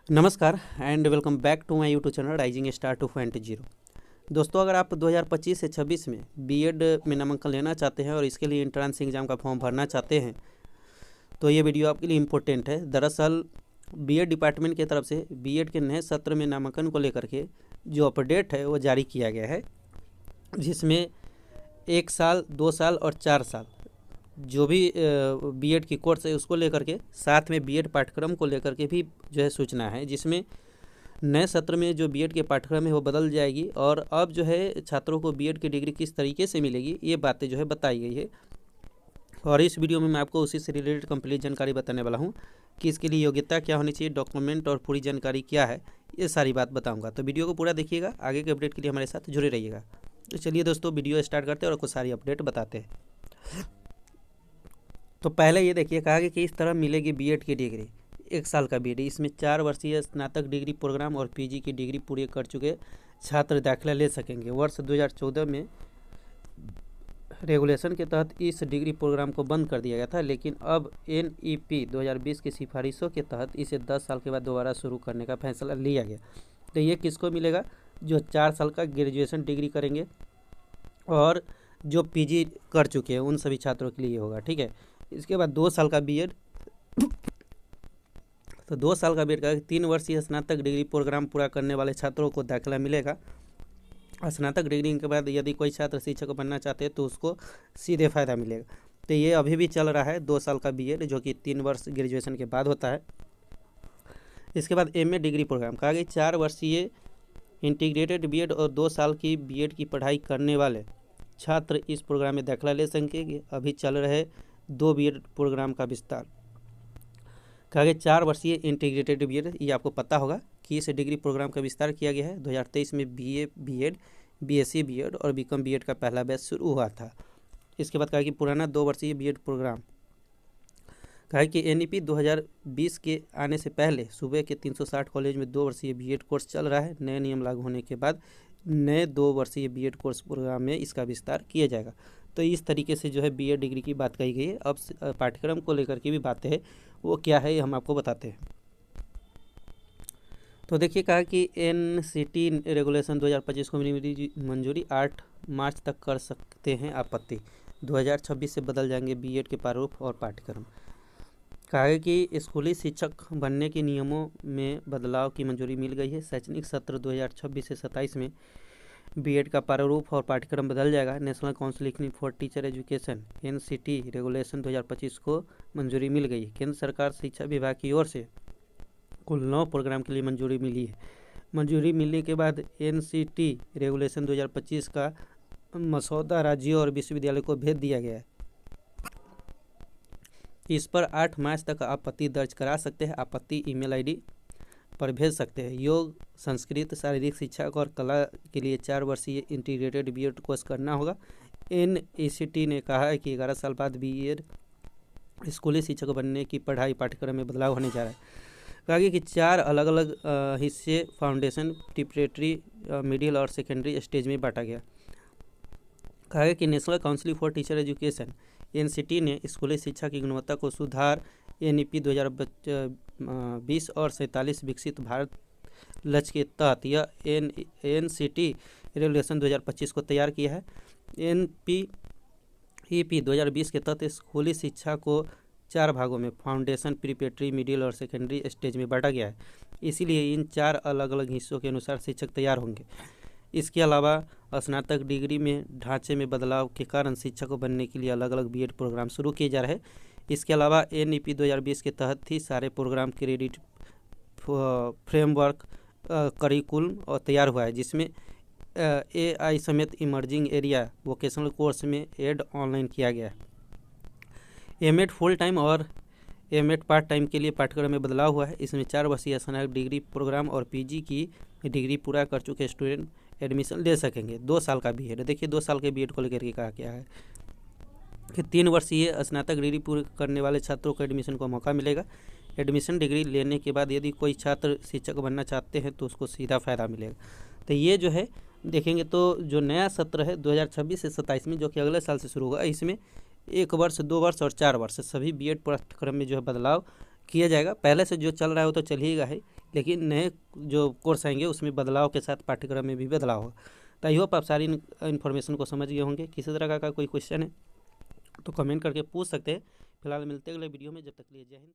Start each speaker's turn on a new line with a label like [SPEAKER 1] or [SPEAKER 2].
[SPEAKER 1] नमस्कार and welcome back to my YouTube channel rising star 2.0। दोस्तों, अगर आप 2025 से 26 में बीएड में नामांकन लेना चाहते हैं और इसके लिए एंट्रेंस एग्ज़ाम का फॉर्म भरना चाहते हैं तो ये वीडियो आपके लिए इम्पोर्टेंट है। दरअसल बीएड डिपार्टमेंट की तरफ से बीएड के नए सत्र में नामांकन को लेकर के जो अपडेट है वो जारी किया गया है, जिसमें 1 साल, 2 साल और 4 साल जो भी बीएड की कोर्स है उसको लेकर के, साथ में बीएड पाठ्यक्रम को लेकर के भी जो है सूचना है, जिसमें नए सत्र में जो बीएड के पाठ्यक्रम है वो बदल जाएगी और अब जो है छात्रों को बीएड की डिग्री किस तरीके से मिलेगी ये बातें जो है बताई गई है। और इस वीडियो में मैं आपको उसी से रिलेटेड कंप्लीट जानकारी बताने वाला हूँ कि इसके लिए योग्यता क्या होनी चाहिए, डॉक्यूमेंट और पूरी जानकारी क्या है, ये सारी बात बताऊँगा। तो वीडियो को पूरा देखिएगा, आगे के अपडेट के लिए हमारे साथ जुड़े रहिएगा। तो चलिए दोस्तों, वीडियो स्टार्ट करते हैं और कुछ सारी अपडेट बताते हैं। तो पहले ये देखिए, कहा कि इस तरह मिलेगी बीएड की डिग्री। 1 साल का बीएड, इसमें 4 वर्षीय स्नातक डिग्री प्रोग्राम और पीजी की डिग्री पूरी कर चुके छात्र दाखिला ले सकेंगे। वर्ष 2014 में रेगुलेशन के तहत इस डिग्री प्रोग्राम को बंद कर दिया गया था, लेकिन अब एनईपी 2020 की सिफारिशों के तहत इसे 10 साल के बाद दोबारा शुरू करने का फैसला लिया गया। तो ये किसको मिलेगा? जो 4 साल का ग्रेजुएशन डिग्री करेंगे और जो पीजी कर चुके हैं उन सभी छात्रों के लिए होगा। ठीक है, इसके बाद 2 साल का बीएड। तो 2 साल का बीएड का 3 वर्षीय स्नातक डिग्री प्रोग्राम पूरा करने वाले छात्रों को दाखिला मिलेगा। स्नातक डिग्री के बाद यदि कोई छात्र शिक्षक बनना चाहते हैं तो उसको सीधे फ़ायदा मिलेगा। तो ये अभी भी चल रहा है 2 साल का बीएड, जो कि 3 वर्ष ग्रेजुएशन के बाद होता है। इसके बाद एमए डिग्री प्रोग्राम, कहा गया 4 वर्षीय इंटीग्रेटेड बीएड और 2 साल की बीएड की पढ़ाई करने वाले छात्र इस प्रोग्राम में दाखिला ले सकेंगे। अभी चल रहे 2 बीएड प्रोग्राम का विस्तार, कहा गया 4 वर्षीय इंटीग्रेटेड बीएड, ये आपको पता होगा कि इस डिग्री प्रोग्राम का विस्तार किया गया है। 2023 में बीए बीएड, बीएससी बीएड और बीकॉम बीएड का पहला बैच शुरू हुआ था। इसके बाद कहा कि पुराना 2 वर्षीय बीएड प्रोग्राम, कहा कि एनईपी 2020 के आने से पहले सूबे के 360 कॉलेज में 2 वर्षीय बीएड कोर्स चल रहा है। नए नियम लागू होने के बाद नए 2 वर्षीय बीएड कोर्स प्रोग्राम में इसका विस्तार किया जाएगा। तो इस तरीके से जो है बीएड डिग्री की बात कही गई है। अब पाठ्यक्रम को लेकर के भी बातें हैं, वो क्या है ये हम आपको बताते हैं। तो देखिए, कहा कि एनसीटी रेगुलेशन 2025 को मिली मंजूरी, 8 मार्च तक कर सकते हैं आपत्ति। 2026 से बदल जाएंगे बीएड के प्रारूप और पाठ्यक्रम। कहा है कि स्कूली शिक्षक बनने के नियमों में बदलाव की मंजूरी मिल गई है। शैक्षणिक सत्र 2026 से 27 में बीएड का प्रारूप और पाठ्यक्रम बदल जाएगा। National council for teacher education NCT regulation 2025 को मंजूरी मिल गई है। केंद्र सरकार शिक्षा विभाग की ओर से कुल 9 प्रोग्राम के लिए मंजूरी मिली है। मंजूरी मिलने के बाद एनसीटी रेगुलेशन 2025 का मसौदा राज्यों और विश्वविद्यालय को भेज दिया गया है। इस पर 8 मार्च तक आपत्ति दर्ज करा सकते हैं। आपत्ति ईमेल आईडी पर भेज सकते हैं। योग, संस्कृत, शारीरिक शिक्षा और कला के लिए 4 वर्षीय इंटीग्रेटेड बीएड कोर्स करना होगा। एनईसीटी ने कहा है कि 11 साल बाद बीएड स्कूली शिक्षक बनने की पढ़ाई पाठ्यक्रम में बदलाव होने जा रहा है। कहा गया कि 4 अलग अलग हिस्से फाउंडेशन, प्रिपरेटरी, मिडिल और सेकेंडरी स्टेज में बांटा गया। कहा गया कि national council for teacher education NCT ने स्कूली शिक्षा की गुणवत्ता को सुधार एनईपी 2020 और 47 विकसित भारत लक्ष्य के तहत यह एनसीटी रेगुलेशन 2025 को तैयार किया है। एनपीईपी 2020 के तहत स्कूली शिक्षा को 4 भागों में फाउंडेशन, प्रिपरेटरी, मिडिल और सेकेंडरी स्टेज में बांटा गया है। इसीलिए इन 4 अलग अलग हिस्सों के अनुसार शिक्षक तैयार होंगे। इसके अलावा स्नातक डिग्री में ढांचे में बदलाव के कारण शिक्षक बनने के लिए अलग अलग बीएड प्रोग्राम शुरू किए जा रहे हैं। इसके अलावा एनईपी 2020 के तहत ही सारे प्रोग्राम क्रेडिट फ्रेमवर्क करिकुलम और तैयार हुआ है, जिसमें एआई समेत इमर्जिंग एरिया वोकेशनल कोर्स में एड ऑनलाइन किया गया है। एमएड फुल टाइम और एमएड पार्ट टाइम के लिए पाठ्यक्रम में बदलाव हुआ है। इसमें 4 वर्षीय स्नातक डिग्री प्रोग्राम और पीजी की डिग्री पूरा कर चुके स्टूडेंट एडमिशन ले सकेंगे। 2 साल का बीएड, देखिए 2 साल के बीएड को लेकर के कहा क्या है कि 3 वर्षीय स्नातक डिग्री पूरी करने वाले छात्रों को एडमिशन का मौका मिलेगा। एडमिशन डिग्री लेने के बाद यदि कोई छात्र शिक्षक बनना चाहते हैं तो उसको सीधा फ़ायदा मिलेगा। तो ये जो है देखेंगे तो जो नया सत्र है 2026 से 27 में, जो कि अगले साल से शुरू होगा, इसमें 1 वर्ष, 2 वर्ष और 4 वर्ष सभी बीएड पाठ्यक्रम में जो है बदलाव किया जाएगा। पहले से जो चल रहा है वो तो चलिएगा है, लेकिन नए जो कोर्स आएंगे उसमें बदलाव के साथ पाठ्यक्रम में भी बदलाव होगा। तो आई होप आप सारी इन्फॉर्मेशन को समझ गए होंगे। किसी तरह का कोई क्वेश्चन है तो कमेंट करके पूछ सकते हैं। फिलहाल मिलते हैं अगले वीडियो में, जब तक के लिए जय हिंद।